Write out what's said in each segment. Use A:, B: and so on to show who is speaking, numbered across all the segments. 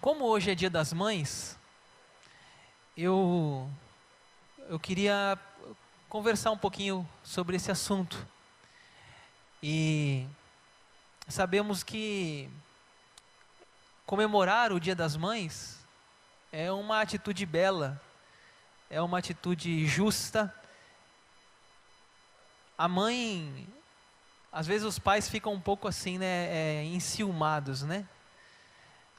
A: Como hoje é Dia das Mães, eu queria conversar um pouquinho sobre esse assunto. E sabemos que comemorar o Dia das Mães é uma atitude bela, é uma atitude justa. A mãe, às vezes os pais ficam um pouco assim, né, enciumados, né?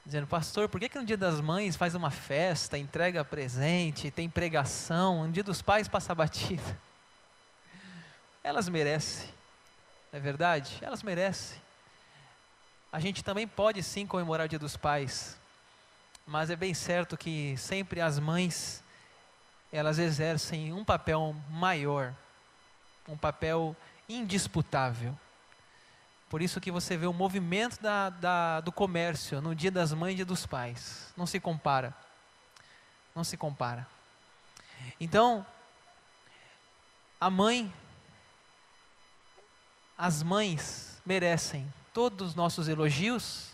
A: Dizendo, pastor, por que no Dia das Mães faz uma festa, entrega presente, tem pregação, no Dia dos Pais passa batida? Elas merecem, não é verdade? Elas merecem. A gente também pode sim comemorar o Dia dos Pais, mas é bem certo que sempre as mães, elas exercem um papel maior, um papel indisputável. Por isso que você vê o movimento do comércio no Dia das Mães e Dia dos Pais. Não se compara. Não se compara. Então, as mães merecem todos os nossos elogios,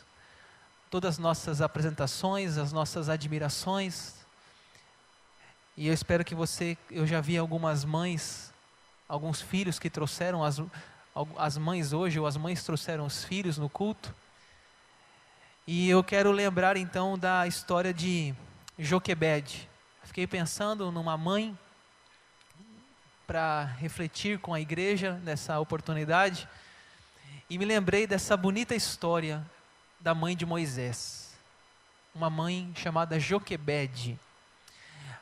A: todas as nossas apresentações, as nossas admirações. E eu espero que eu já vi algumas mães, alguns filhos que trouxeram as mães hoje, ou as mães trouxeram os filhos no culto. E eu quero lembrar então da história de Joquebede. Fiquei pensando numa mãe para refletir com a igreja nessa oportunidade. E me lembrei dessa bonita história da mãe de Moisés. Uma mãe chamada Joquebede.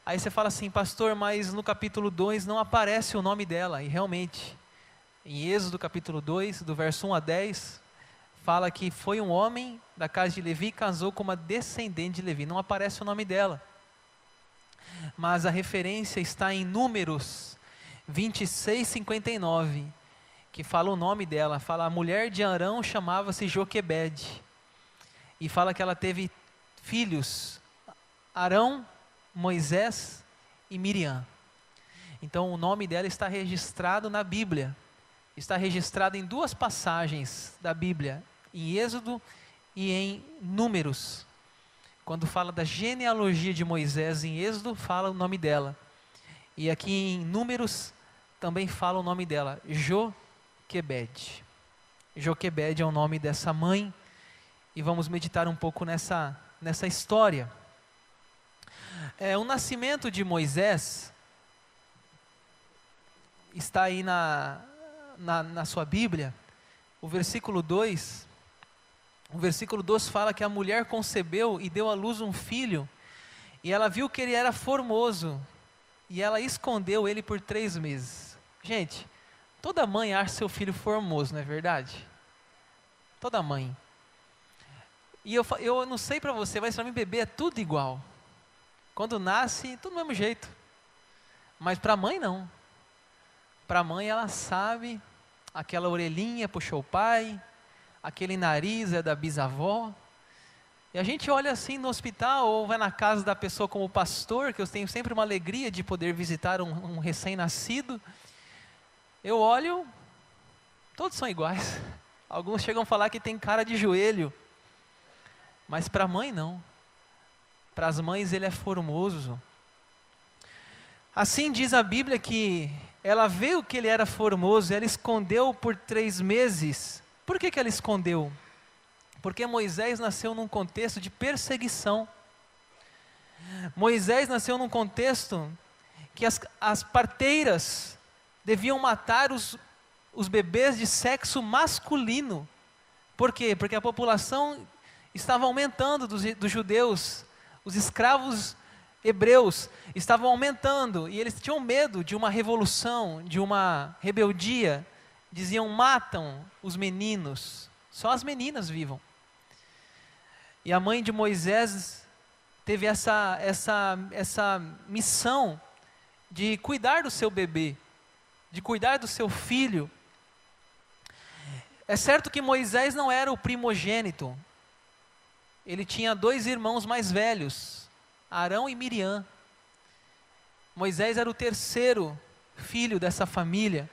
A: Aí você fala assim, pastor, mas no capítulo 2 não aparece o nome dela. E realmente, em Êxodo capítulo 2, do verso 1 a 10, fala que foi um homem da casa de Levi e casou com uma descendente de Levi. Não aparece o nome dela. Mas a referência está em Números 26:59, que fala o nome dela. Fala, a mulher de Arão chamava-se Joquebede. E fala que ela teve filhos, Arão, Moisés e Miriam. Então o nome dela está registrado na Bíblia. Está registrado em duas passagens da Bíblia, em Êxodo e em Números. Quando fala da genealogia de Moisés em Êxodo, fala o nome dela. E aqui em Números também fala o nome dela, Joquebede. Joquebede é o nome dessa mãe. E vamos meditar um pouco nessa história. O nascimento de Moisés está aí na sua Bíblia. O versículo 2 fala que a mulher concebeu e deu à luz um filho, e ela viu que ele era formoso, e ela escondeu ele por 3 meses. Gente, toda mãe acha seu filho formoso, não é verdade? Toda mãe. E eu não sei para você, mas para mim bebê é tudo igual. Quando nasce, tudo do mesmo jeito. Mas para a mãe não. Para a mãe ela sabe, aquela orelhinha puxou o pai, aquele nariz é da bisavó. E a gente olha assim no hospital, ou vai na casa da pessoa como pastor, que eu tenho sempre uma alegria de poder visitar um recém-nascido. Eu olho, todos são iguais. Alguns chegam a falar que tem cara de joelho. Mas para a mãe não. Para as mães ele é formoso. Assim diz a Bíblia que ela viu que ele era formoso, ela escondeu por 3 meses. Por que ela escondeu? Porque Moisés nasceu num contexto de perseguição. Moisés nasceu num contexto que as parteiras deviam matar os bebês de sexo masculino. Por quê? Porque a população estava aumentando dos judeus, os escravos hebreus estavam aumentando, e eles tinham medo de uma revolução, de uma rebeldia. Diziam, matam os meninos, só as meninas vivam. E a mãe de Moisés teve essa missão de cuidar do seu bebê, de cuidar do seu filho. É certo que Moisés não era o primogênito. Ele tinha 2 irmãos mais velhos, Arão e Miriam. Moisés era o 3º filho dessa família.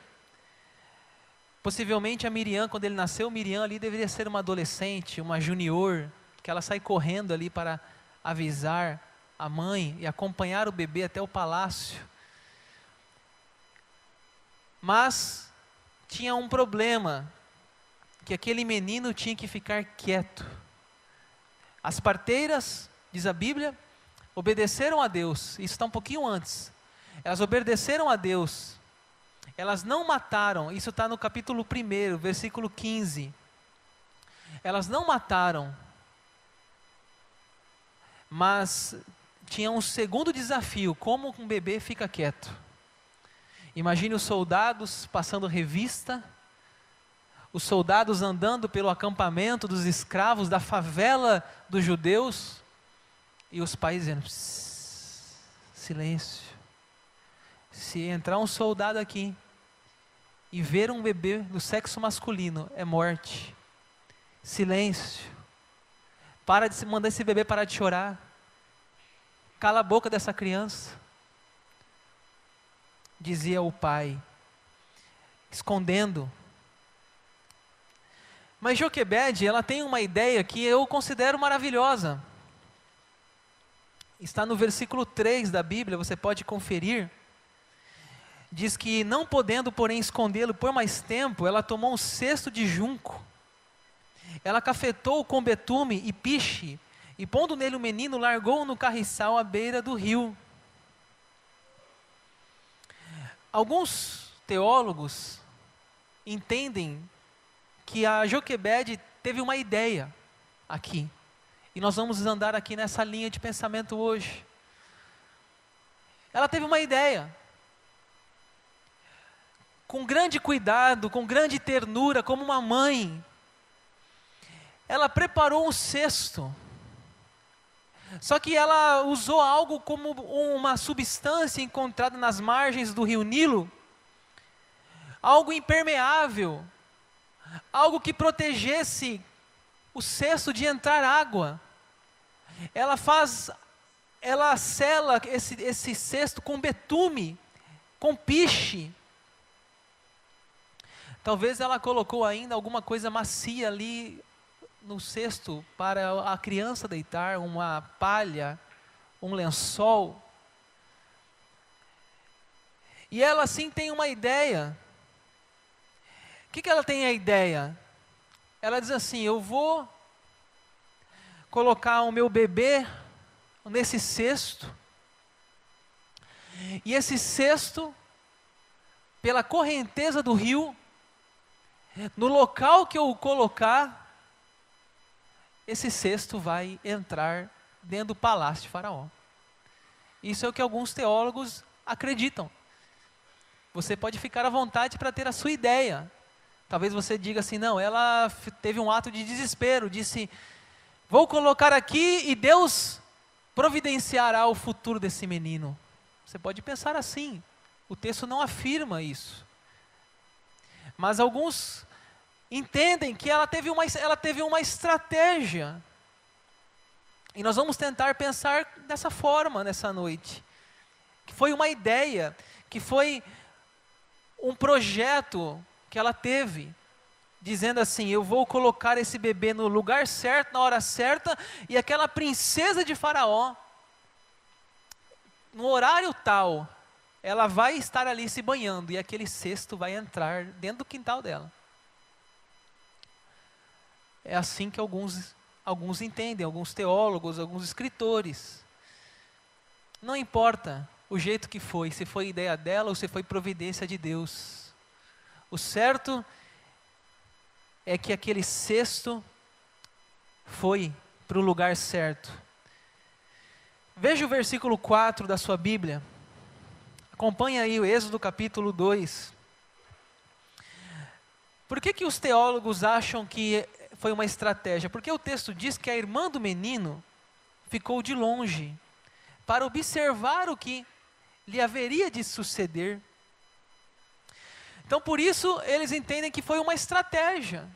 A: Possivelmente a Miriam, quando ele nasceu, Miriam ali deveria ser uma adolescente, uma junior, que ela sai correndo ali para avisar a mãe e acompanhar o bebê até o palácio. Mas tinha um problema, que aquele menino tinha que ficar quieto. As parteiras, diz a Bíblia, obedeceram a Deus. Isso está um pouquinho antes. Elas obedeceram a Deus. Elas não mataram. Isso está no capítulo 1, versículo 15. Elas não mataram. Mas tinha um segundo desafio: como um bebê fica quieto. Imagine os soldados passando revista, os soldados andando pelo acampamento dos escravos da favela dos judeus, e os pais dizendo: silêncio. Se entrar um soldado aqui e ver um bebê do sexo masculino, é morte. Silêncio. Para de mandar esse bebê parar de chorar. Cala a boca dessa criança. Dizia o pai, escondendo. Mas Joquebede, ela tem uma ideia que eu considero maravilhosa. Está no versículo 3 da Bíblia, você pode conferir. Diz que, não podendo, porém, escondê-lo por mais tempo, ela tomou um cesto de junco. Ela cafetou com betume e piche, e pondo nele o menino, largou-o no carriçal à beira do rio. Alguns teólogos entendem que a Joquebede teve uma ideia aqui. E nós vamos andar aqui nessa linha de pensamento hoje. Ela teve uma ideia. Com grande cuidado, com grande ternura, como uma mãe, ela preparou um cesto. Só que ela usou algo como uma substância encontrada nas margens do rio Nilo, algo impermeável, algo que protegesse o cesto de entrar água. Ela sela esse cesto com betume, com piche. Talvez ela colocou ainda alguma coisa macia ali no cesto para a criança deitar, uma palha, um lençol. E ela sim tem uma ideia. O que ela tem a ideia? Ela diz assim: eu vou colocar o meu bebê nesse cesto, e esse cesto, pela correnteza do rio, no local que eu o colocar, esse cesto vai entrar dentro do palácio de Faraó. Isso é o que alguns teólogos acreditam. Você pode ficar à vontade para ter a sua ideia. Talvez você diga assim: não, ela teve um ato de desespero, disse: vou colocar aqui e Deus providenciará o futuro desse menino. Você pode pensar assim, o texto não afirma isso. Mas alguns entendem que ela teve uma estratégia. E nós vamos tentar pensar dessa forma nessa noite. Que foi uma ideia, que foi um projeto que ela teve, dizendo assim: eu vou colocar esse bebê no lugar certo, na hora certa, e aquela princesa de Faraó, no horário tal, ela vai estar ali se banhando, e aquele cesto vai entrar dentro do quintal dela. É assim que alguns entendem, alguns teólogos, alguns escritores. Não importa o jeito que foi, se foi ideia dela ou se foi providência de Deus. O certo é que aquele cesto foi para o lugar certo. Veja o versículo 4 da sua Bíblia. Acompanhe aí o Êxodo capítulo 2. Por que os teólogos acham que foi uma estratégia? Porque o texto diz que a irmã do menino ficou de longe para observar o que lhe haveria de suceder. Então, por isso, eles entendem que foi uma estratégia.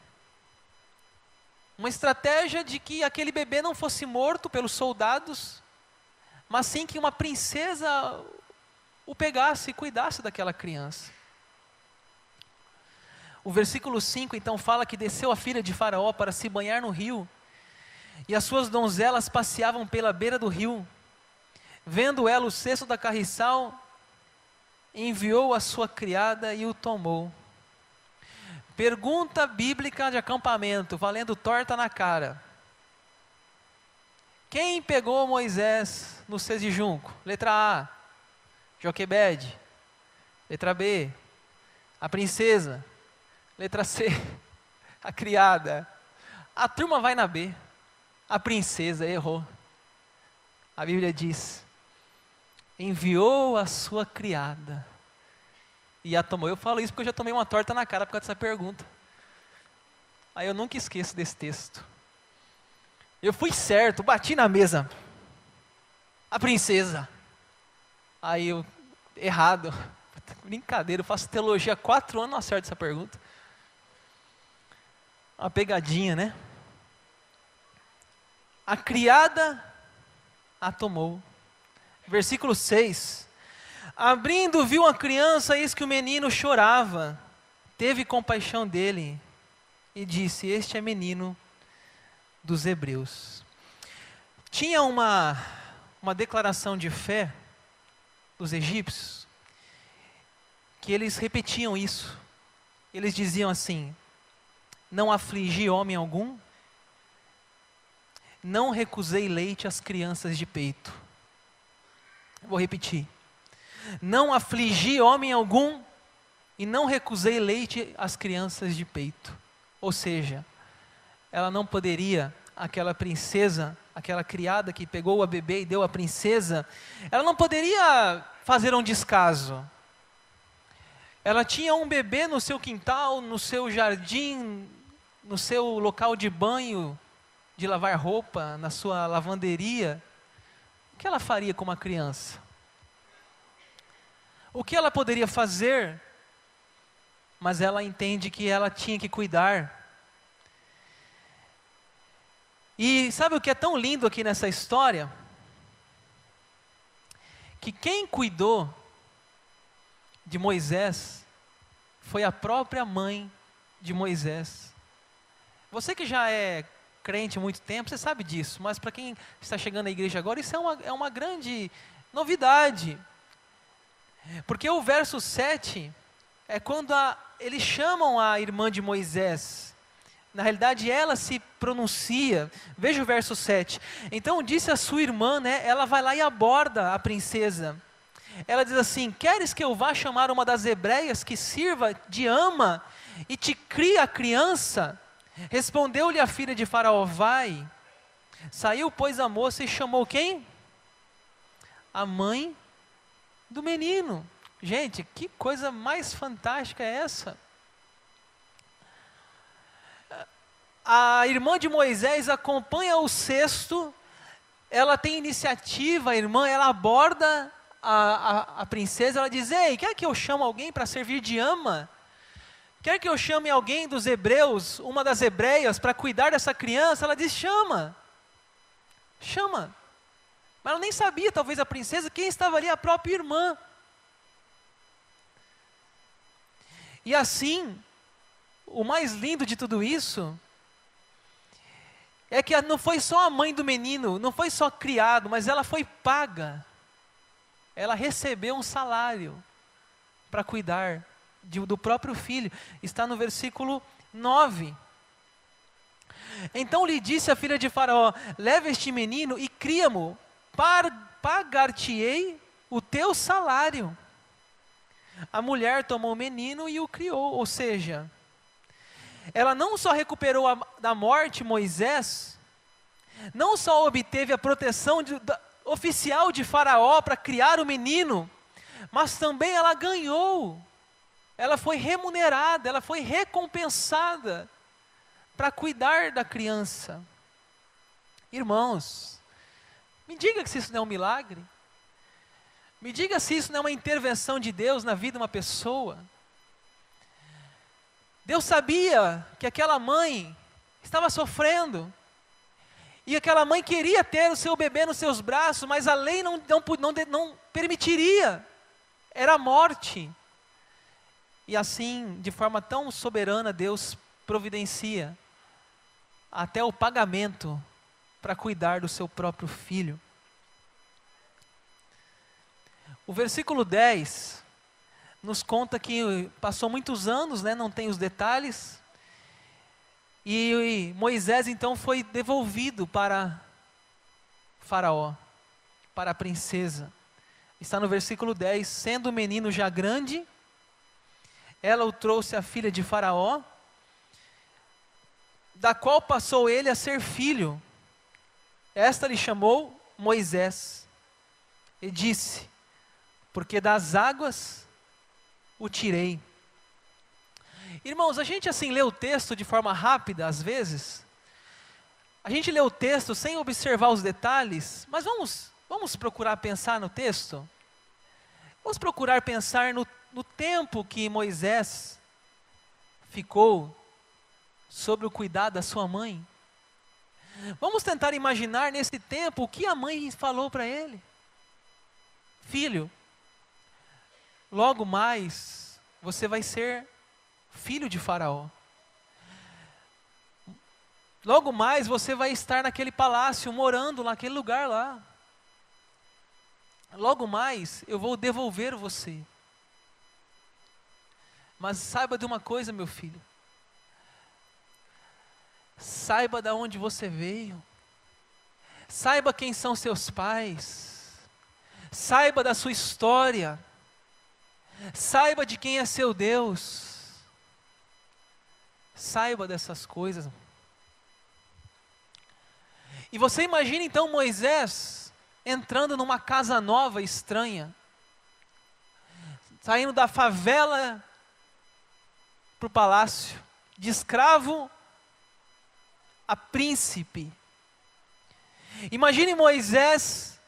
A: Uma estratégia de que aquele bebê não fosse morto pelos soldados, mas sim que uma princesa o pegasse e cuidasse daquela criança. O versículo 5 então fala que desceu a filha de Faraó para se banhar no rio, e as suas donzelas passeavam pela beira do rio. Vendo ela o cesto da carriçal, enviou a sua criada e o tomou. Pergunta bíblica de acampamento, valendo torta na cara. Quem pegou Moisés no cesto de junco? Letra A, Joquebede. Letra B, a princesa. Letra C, a criada. A turma vai na B. A princesa errou. A Bíblia diz: enviou a sua criada e a tomou. Eu falo isso porque eu já tomei uma torta na cara por causa dessa pergunta. Aí eu nunca esqueço desse texto. Eu fui certo, bati na mesa. A princesa. Aí eu, errado. Brincadeira, eu faço teologia há 4 anos, não acerto essa pergunta. Uma pegadinha, né? A criada a tomou. Versículo 6. Abrindo, viu a criança, eis que o menino chorava. Teve compaixão dele e disse: este é menino dos hebreus. Tinha uma declaração de fé dos egípcios, que eles repetiam isso. Eles diziam assim: não afligi homem algum, não recusei leite às crianças de peito. Vou repetir. Não afligi homem algum e não recusei leite às crianças de peito. Ou seja, ela não poderia, aquela princesa, aquela criada que pegou a bebê e deu a princesa, ela não poderia fazer um descaso. Ela tinha um bebê no seu quintal, no seu jardim, no seu local de banho, de lavar roupa, na sua lavanderia. O que ela faria com uma criança? O que ela poderia fazer? Mas ela entende que ela tinha que cuidar. E sabe o que é tão lindo aqui nessa história? Que quem cuidou de Moisés foi a própria mãe de Moisés. Você que já é crente há muito tempo, você sabe disso, mas para quem está chegando à igreja agora, isso é uma grande novidade. Porque o verso 7 é quando eles chamam a irmã de Moisés. Na realidade, ela se pronuncia. Veja o verso 7. Então disse a sua irmã, né, ela vai lá e aborda a princesa. Ela diz assim: queres que eu vá chamar uma das hebreias que sirva de ama e te crie a criança? Respondeu-lhe a filha de Faraó: vai. Saiu, pois, a moça e chamou quem? A mãe do menino. Gente, que coisa mais fantástica é essa? A irmã de Moisés acompanha o cesto, ela tem iniciativa, a irmã, ela aborda a princesa, ela diz: ei, quer que eu chame alguém para servir de ama? Quer que eu chame alguém dos hebreus, uma das hebreias, para cuidar dessa criança? Ela diz: chama. Chama. Mas ela nem sabia, talvez a princesa, quem estava ali, a própria irmã. E assim, o mais lindo de tudo isso é que não foi só a mãe do menino, não foi só criado, mas ela foi paga. Ela recebeu um salário para cuidar do próprio filho. Está no versículo 9. Então lhe disse a filha de Faraó: leva este menino e cria-mo, pagar-te-ei o teu salário. A mulher tomou o menino e o criou, ou seja, ela não só recuperou da morte Moisés, não só obteve a proteção oficial de Faraó para criar o menino, mas também ela ganhou, ela foi remunerada, ela foi recompensada para cuidar da criança. Irmãos, me diga se isso não é um milagre. Me diga se isso não é uma intervenção de Deus na vida de uma pessoa. Deus sabia que aquela mãe estava sofrendo. E aquela mãe queria ter o seu bebê nos seus braços, mas a lei não permitiria. Era a morte. E assim, de forma tão soberana, Deus providencia até o pagamento para cuidar do seu próprio filho. O versículo 10 nos conta que passou muitos anos, né, não tem os detalhes, e Moisés então foi devolvido para Faraó, para a princesa. Está no versículo 10, sendo o menino já grande, ela o trouxe à filha de Faraó, da qual passou ele a ser filho. Esta lhe chamou Moisés, e disse: porque das águas o tirei. Irmãos, a gente assim lê o texto de forma rápida, às vezes. A gente lê o texto sem observar os detalhes, mas vamos procurar pensar no texto. Vamos procurar pensar no tempo que Moisés ficou sob o cuidado da sua mãe. Vamos tentar imaginar nesse tempo o que a mãe falou para ele. Filho, logo mais você vai ser filho de Faraó. Logo mais você vai estar naquele palácio, morando naquele lugar lá. Logo mais eu vou devolver você. Mas saiba de uma coisa, meu filho. Saiba de onde você veio. Saiba quem são seus pais. Saiba da sua história. Saiba de quem é seu Deus. Saiba dessas coisas. E você imagina então Moisés entrando numa casa nova, estranha. Saindo da favela para o palácio. De escravo a príncipe. Imagine Moisés,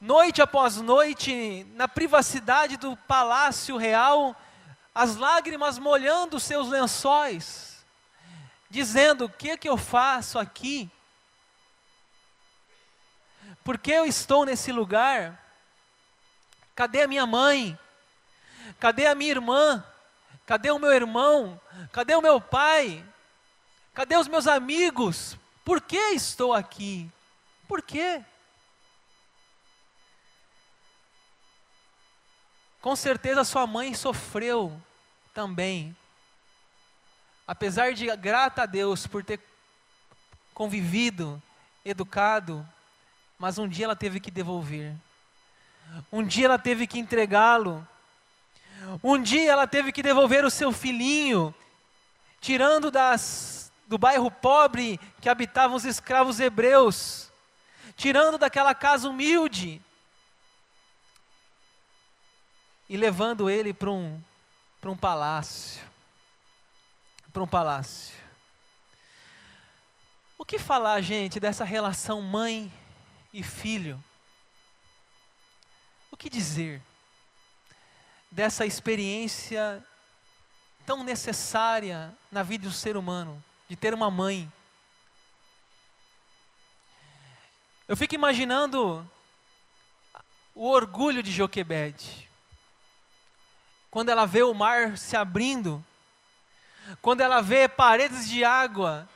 A: noite após noite, na privacidade do palácio real, as lágrimas molhando os seus lençóis, dizendo: o que eu faço aqui? Por que eu estou nesse lugar? Cadê a minha mãe? Cadê a minha irmã? Cadê o meu irmão? Cadê o meu pai? Cadê os meus amigos? Por que estou aqui? Por quê? Com certeza sua mãe sofreu também. Apesar de grata a Deus por ter convivido, educado, mas um dia ela teve que devolver. Um dia ela teve que entregá-lo. Um dia ela teve que devolver o seu filhinho, tirando do bairro pobre que habitavam os escravos hebreus, tirando daquela casa humilde e levando ele para um palácio. Para um palácio. O que falar, gente, dessa relação mãe e filho? O que dizer dessa experiência tão necessária na vida do ser humano, de ter uma mãe? Eu fico imaginando o orgulho de Joquebede, quando ela vê o mar se abrindo, quando ela vê paredes de água,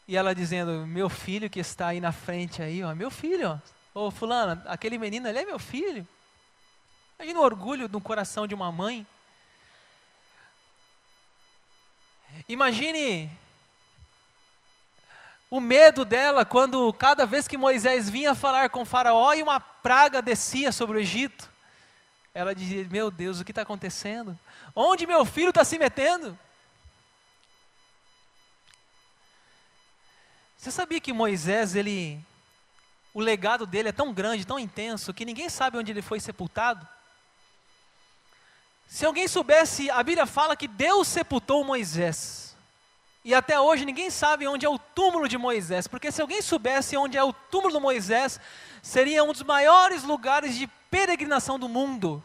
A: e ela dizendo: meu filho que está aí na frente aí, ó, meu filho, ô fulano, aquele menino ali é meu filho. Imagina o orgulho no coração de uma mãe. Imagine o medo dela quando cada vez que Moisés vinha falar com Faraó e uma praga descia sobre o Egito. Ela dizia: meu Deus, o que está acontecendo? Onde meu filho está se metendo? Você sabia que Moisés, o legado dele é tão grande, tão intenso, que ninguém sabe onde ele foi sepultado? Se alguém soubesse, a Bíblia fala que Deus sepultou Moisés. E até hoje ninguém sabe onde é o túmulo de Moisés, porque se alguém soubesse onde é o túmulo de Moisés, seria um dos maiores lugares de peregrinação do mundo.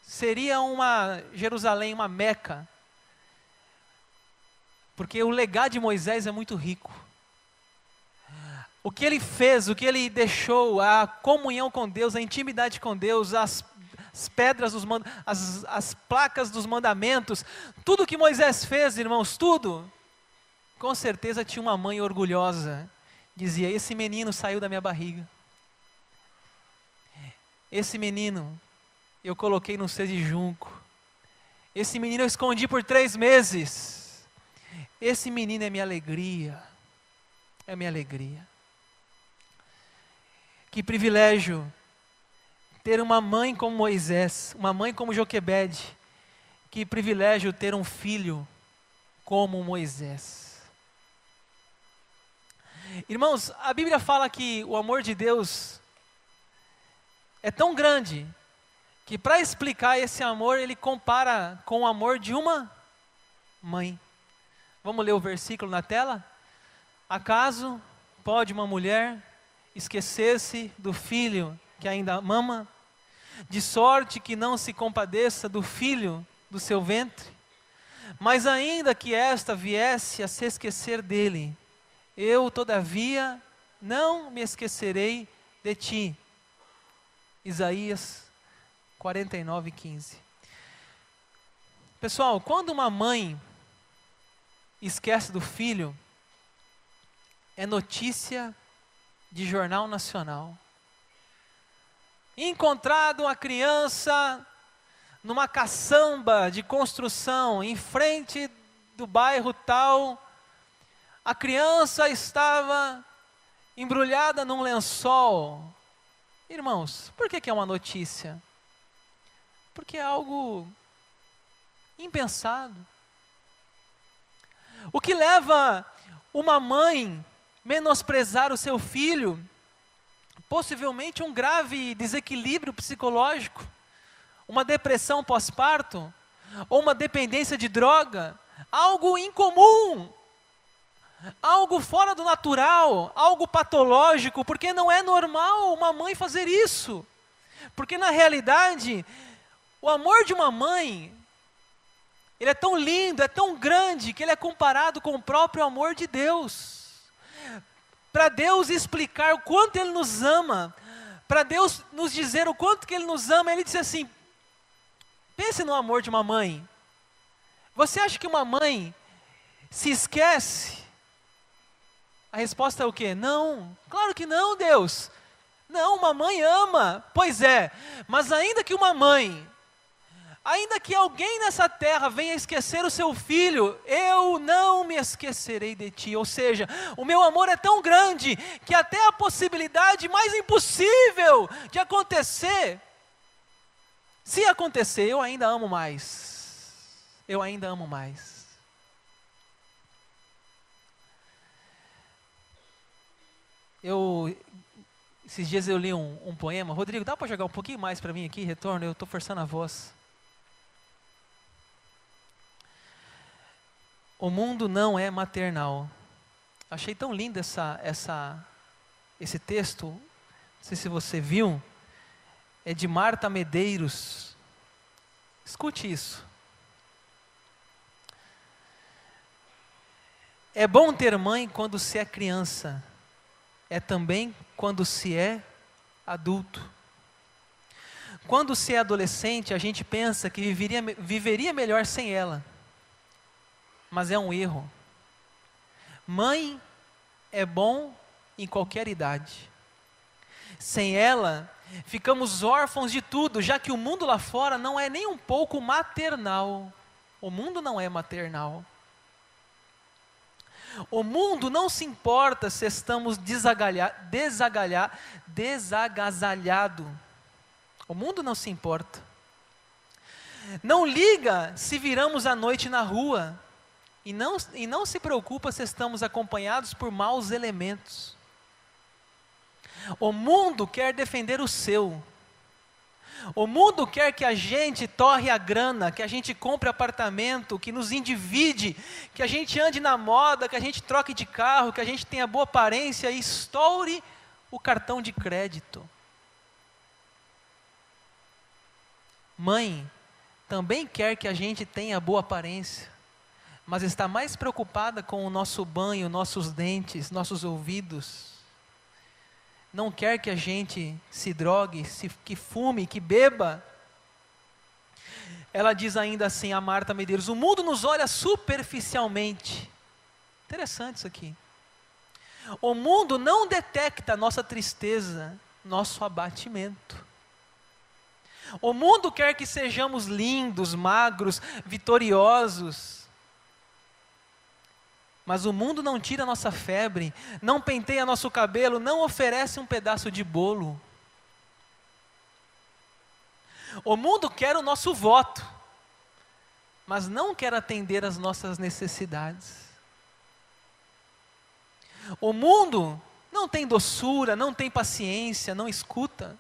A: Seria uma Jerusalém, uma Meca. Porque o legado de Moisés é muito rico. O que ele fez, o que ele deixou, a comunhão com Deus, a intimidade com Deus, as pedras, as placas dos mandamentos, tudo que Moisés fez, irmãos, tudo, com certeza tinha uma mãe orgulhosa. Dizia: esse menino saiu da minha barriga. Esse menino eu coloquei num cesto de junco. Esse menino eu escondi por 3 meses. Esse menino é minha alegria. É minha alegria. Que privilégio ter uma mãe como Moisés, uma mãe como Joquebede. Que privilégio ter um filho como Moisés. Irmãos, a Bíblia fala que o amor de Deus é tão grande que para explicar esse amor, ele compara com o amor de uma mãe. Vamos ler o versículo na tela? Acaso pode uma mulher esquecer-se do filho que ainda mama, de sorte que não se compadeça do filho do seu ventre? Mas ainda que esta viesse a se esquecer dele, eu todavia não me esquecerei de ti. Isaías 49:15. Pessoal, quando uma mãe esquece do filho, é notícia de jornal nacional. Encontrado uma criança numa caçamba de construção em frente do bairro tal, a criança estava embrulhada num lençol. Irmãos, por que é uma notícia? Porque é algo impensado. O que leva uma mãe menosprezar o seu filho? Possivelmente um grave desequilíbrio psicológico, uma depressão pós-parto, ou uma dependência de droga, algo incomum, algo fora do natural, algo patológico, porque não é normal uma mãe fazer isso. Porque na realidade, o amor de uma mãe, ele é tão lindo, é tão grande, que ele é comparado com o próprio amor de Deus. Para Deus explicar o quanto Ele nos ama, para Deus nos dizer o quanto que Ele nos ama, Ele diz assim: pense no amor de uma mãe. Você acha que uma mãe se esquece? A resposta é o quê? Não, claro que não, Deus. Não, uma mãe ama. Pois é, mas ainda que uma mãe, ainda que alguém nessa terra venha esquecer o seu filho, eu não me esquecerei de ti. Ou seja, o meu amor é tão grande que até a possibilidade mais impossível de acontecer, se acontecer, eu ainda amo mais. Eu ainda amo mais. Esses dias eu li um poema. Rodrigo, dá para jogar um pouquinho mais para mim aqui, retorno? Eu estou forçando a voz. O mundo não é maternal. Achei tão lindo esse texto. Não sei se você viu. É de Marta Medeiros. Escute isso. É bom ter mãe quando se é criança. É também quando se é adulto. Quando se é adolescente, a gente pensa que viveria melhor sem ela. Mas é um erro. Mãe é bom em qualquer idade. Sem ela, ficamos órfãos de tudo, já que o mundo lá fora não é nem um pouco maternal. O mundo não é maternal. O mundo não se importa se estamos desagasalhados. O mundo não se importa. Não liga se viramos à noite na rua. E não se preocupa se estamos acompanhados por maus elementos. O mundo quer defender o seu. O mundo quer que a gente torre a grana, que a gente compre apartamento, que nos endivide, que a gente ande na moda, que a gente troque de carro, que a gente tenha boa aparência e estoure o cartão de crédito. Mãe também quer que a gente tenha boa aparência, mas está mais preocupada com o nosso banho, nossos dentes, nossos ouvidos. Não quer que a gente se drogue, que fume, que beba. Ela diz ainda assim, a Marta Medeiros: o mundo nos olha superficialmente, Interessante isso aqui. O mundo não detecta nossa tristeza, nosso abatimento. O mundo quer que sejamos lindos, magros, vitoriosos. Mas o mundo não tira nossa febre, não penteia nosso cabelo, não oferece um pedaço de bolo. O mundo quer o nosso voto, mas não quer atender às nossas necessidades. O mundo não tem doçura, não tem paciência, não escuta.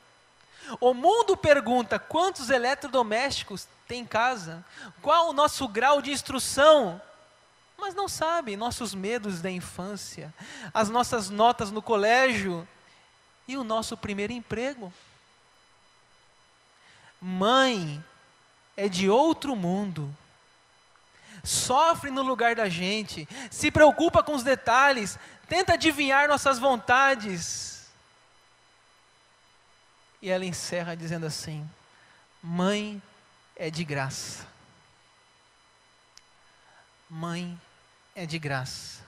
A: O mundo pergunta quantos eletrodomésticos tem em casa, qual o nosso grau de instrução, mas não sabe nossos medos da infância, as nossas notas no colégio e o nosso primeiro emprego. Mãe é de outro mundo, sofre no lugar da gente, se preocupa com os detalhes, tenta adivinhar nossas vontades. E ela encerra dizendo assim: mãe é de graça. Mãe é de graça.